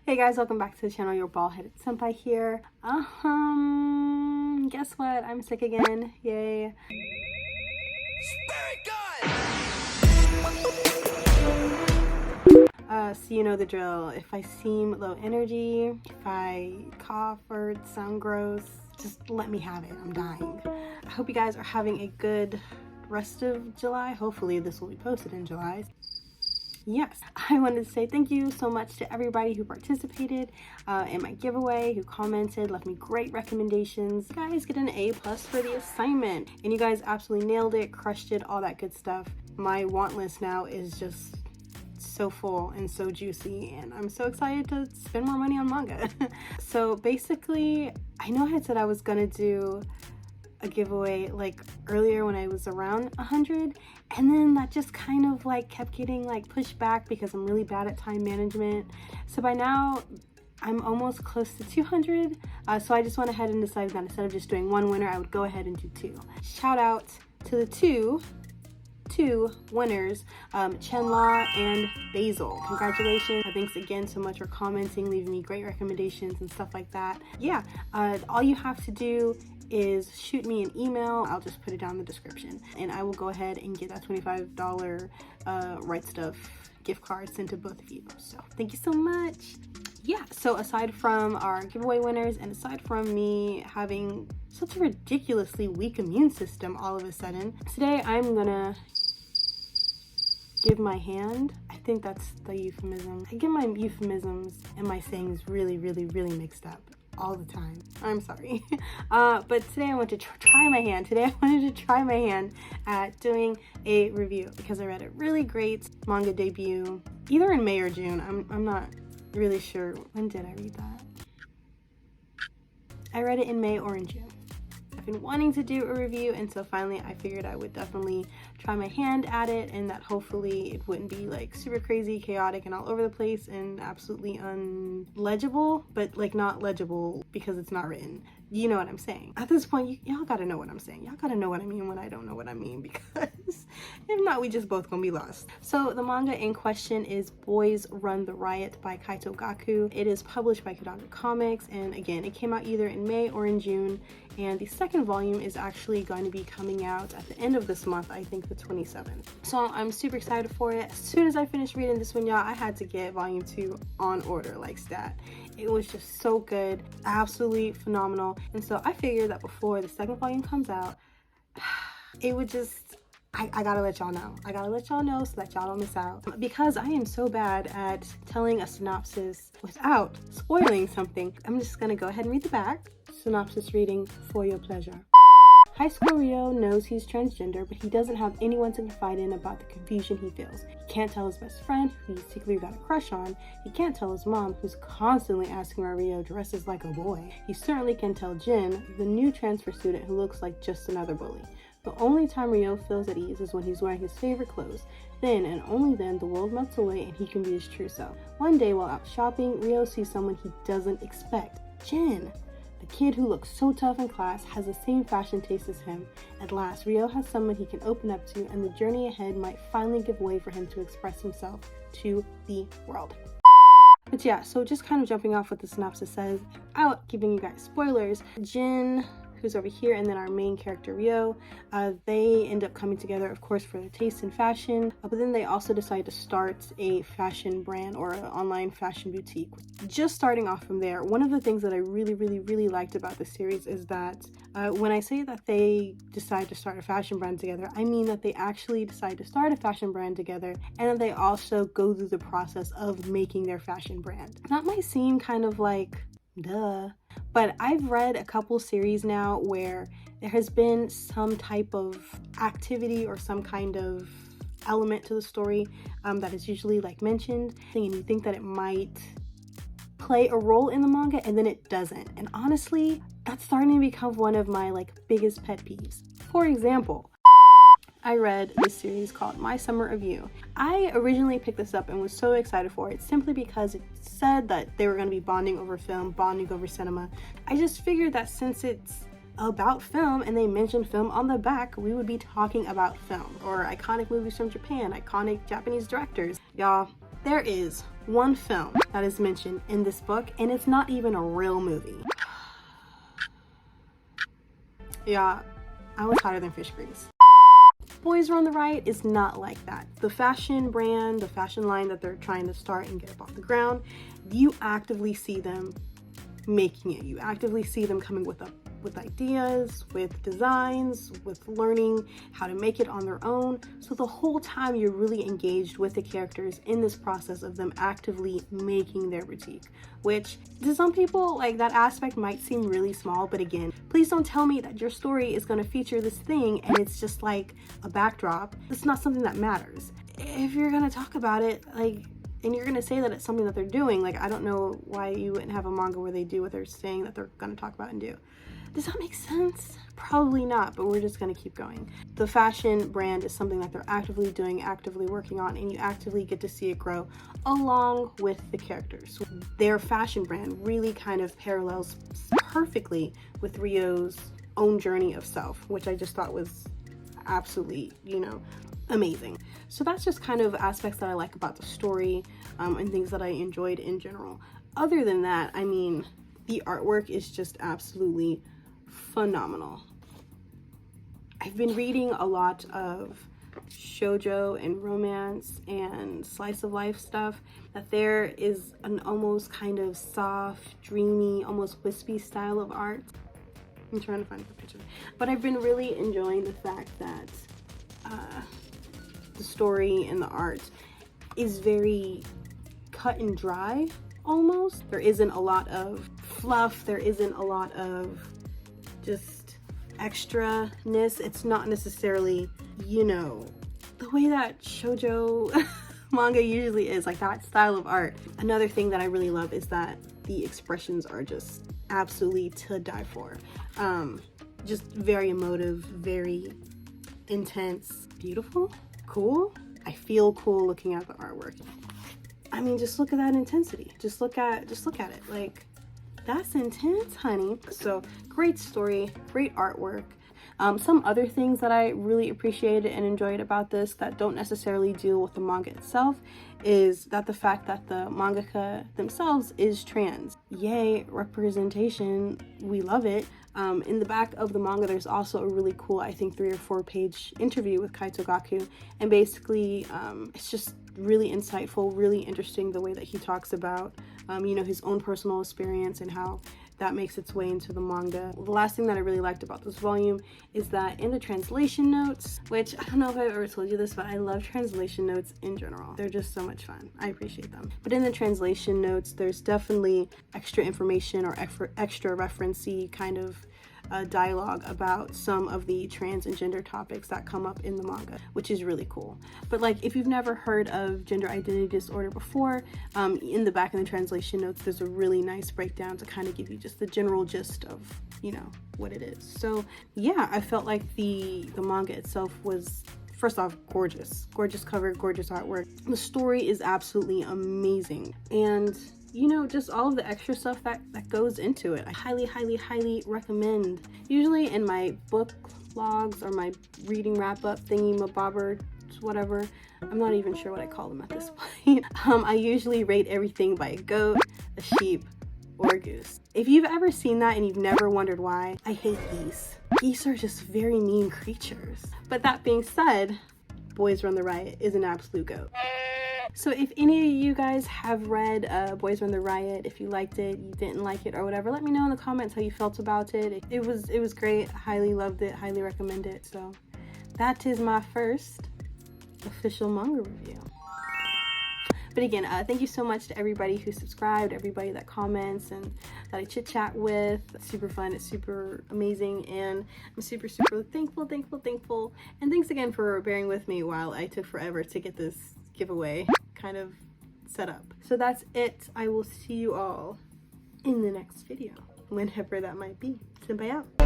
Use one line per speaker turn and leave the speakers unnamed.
Hey guys, welcome back to the channel. Your bald-headed senpai here. Guess what? I'm sick again. Yay.
Spirit
So you know the drill. If I seem low energy, if I cough or sound gross, just let me have it. I'm dying. I hope you guys are having a good rest of July. Hopefully this will be posted in July. Yes, I wanted to say thank you so much to everybody who participated in my giveaway, who commented, left me great recommendations. You guys get an A+ for the assignment, and you guys absolutely nailed it, crushed it, all that good stuff. My want list now is just so full and so juicy, and I'm so excited to spend more money on manga. So basically, I know I had said I was gonna do a giveaway like earlier when I was around 100, and then that just kind of like kept getting like pushed back because I'm really bad at time management. So by now I'm almost close to 200, so I just went ahead and decided that instead of just doing one winner, I would go ahead and do two. Shout out to the two winners, Chenla and Basil. Congratulations. Thanks again so much for commenting, leaving me great recommendations and stuff like that. Yeah, all you have to do is shoot me an email. I'll just put it down in the description, and I will go ahead and get that $25 Right Stuff gift card sent to both of you. So thank you so much. Yeah, so aside from our giveaway winners and aside from me having such a ridiculously weak immune system all of a sudden, today I'm gonna give my hand. I think that's the euphemism. I get my euphemisms and my sayings really mixed up all the time. I'm sorry. But today I want to try my hand. Today I wanted to try my hand at doing a review because I read a really great manga debut either in May or June. I'm not really sure. When did I read that? I read it in May or in June. I've been wanting to do a review, and so finally I figured I would definitely try my hand at it, and that hopefully it wouldn't be like super crazy, chaotic, and all over the place and absolutely unlegible, but like not legible because it's not written. You know what I'm saying. At this point, y'all gotta know what I'm saying. Y'all gotta know what I mean when I don't know what I mean, because if not, we just both gonna be lost. So the manga in question is Boys Run the Riot by Kaito Gaku. It is published by Kodansha Comics, and again, it came out either in May or in June, and the second volume is actually going to be coming out at the end of this month, I think the 27th. So I'm super excited for it. As soon as I finished reading this one, y'all, I had to get volume 2 on order like stat. It was just so good, absolutely phenomenal. And so I figured that before the second volume comes out, it would just, I gotta let y'all know. I gotta let y'all know so that y'all don't miss out. Because I am so bad at telling a synopsis without spoiling something, I'm just gonna go ahead and read the back. Synopsis reading for your pleasure. High school Ryo knows he's transgender, but he doesn't have anyone to confide in about the confusion he feels. He can't tell his best friend, who he's secretly got a crush on. He can't tell his mom, who's constantly asking why Ryo dresses like a boy. He certainly can tell Jin, the new transfer student who looks like just another bully. The only time Ryo feels at ease is when he's wearing his favorite clothes. Then, and only then, the world melts away and he can be his true self. One day while out shopping, Ryo sees someone he doesn't expect. Jin! The kid who looks so tough in class has the same fashion taste as him. At last, Ryo has someone he can open up to, and the journey ahead might finally give way for him to express himself to the world. But yeah, so just kind of jumping off what the synopsis says, without giving you guys spoilers, Jin, who's over here, and then our main character Ryo, they end up coming together, of course, for their taste in fashion, but then they also decide to start a fashion brand or an online fashion boutique. Just starting off from there, one of the things that I really liked about this series is that when I say that they decide to start a fashion brand together, I mean that they actually decide to start a fashion brand together, and that they also go through the process of making their fashion brand. That might seem kind of like, duh. But I've read a couple series now where there has been some type of activity or some kind of element to the story that is usually like mentioned, and you think that it might play a role in the manga, and then it doesn't. And honestly, that's starting to become one of my like biggest pet peeves. For example, I read this series called My Summer of You. I originally picked this up and was so excited for it simply because it said that they were going to be bonding over film, bonding over cinema. I just figured that since it's about film and they mentioned film on the back, we would be talking about film or iconic movies from Japan, iconic Japanese directors. Y'all, there is one film that is mentioned in this book, and it's not even a real movie. Yeah, I was hotter than fish grease. Boys Run the Riot is not like that. The fashion brand, the fashion line that they're trying to start and get up off the ground, you actively see them making it. You actively see them coming with ideas, with designs, with learning how to make it on their own. So the whole time you're really engaged with the characters in this process of them actively making their boutique, which to some people, like, that aspect might seem really small, but again, please don't tell me that your story is going to feature this thing and it's just like a backdrop. It's not something that matters. If you're going to talk about it, like, and you're going to say that it's something that they're doing, like, I don't know why you wouldn't have a manga where they do what they're saying that they're going to talk about and do. Does that make sense? Probably not, but we're just going to keep going. The fashion brand is something that they're actively doing, actively working on, and you actively get to see it grow along with the characters. Their fashion brand really kind of parallels perfectly with Ryo's own journey of self, which I just thought was absolutely, amazing. So that's just kind of aspects that I like about the story, and things that I enjoyed in general. Other than that, I mean, the artwork is just absolutely phenomenal. I've been reading a lot of shoujo and romance and slice of life stuff, that there is an almost kind of soft, dreamy, almost wispy style of art. I'm trying to find the picture, but I've been really enjoying the fact that the story and the art is very cut and dry almost. There isn't a lot of fluff, there isn't a lot of just extra-ness. It's not necessarily, the way that shoujo manga usually is, like that style of art. Another thing that I really love is that the expressions are just absolutely to die for. Just very emotive, very intense, beautiful, cool. I feel cool looking at the artwork. I mean, just look at that intensity. Just look at it. Like, that's intense, honey. So great story, great artwork. Some other things that I really appreciated and enjoyed about this that don't necessarily deal with the manga itself is that the fact that the mangaka themselves is trans. Yay, representation, we love it. In the back of the manga, there's also a really cool, I think 3 or 4 page interview with Kaito Gaku, and basically it's just really insightful, really interesting the way that he talks about his own personal experience and how that makes its way into the manga. The last thing that I really liked about this volume is that in the translation notes, which I don't know if I've ever told you this, but I love translation notes in general. They're just so much fun. I appreciate them. But in the translation notes, there's definitely extra information or extra reference-y kind of dialogue about some of the trans and gender topics that come up in the manga, which is really cool. But like, if you've never heard of gender identity disorder before, in the back of the translation notes, there's a really nice breakdown to kind of give you just the general gist of, what it is. So yeah, I felt like the manga itself was, first off, gorgeous cover, gorgeous artwork. The story is absolutely amazing. And just all of the extra stuff that goes into it. I highly recommend. Usually in my book logs or my reading wrap-up thingy-mabobbers, whatever, I'm not even sure what I call them at this point. I usually rate everything by a goat, a sheep, or a goose. If you've ever seen that and you've never wondered why, I hate geese. Geese are just very mean creatures. But that being said, Boys Run the Riot is an absolute goat. So if any of you guys have read Boys Run the Riot, if you liked it, you didn't like it, or whatever, let me know in the comments how you felt about it. It was great. I highly loved it. Highly recommend it. So that is my first official manga review. But again, thank you so much to everybody who subscribed, everybody that comments and that I chit chat with. It's super fun. It's super amazing. And I'm super thankful. And thanks again for bearing with me while I took forever to get this giveaway kind of set up. So that's it. I will see you all in the next video, whenever that might be. Senpai out.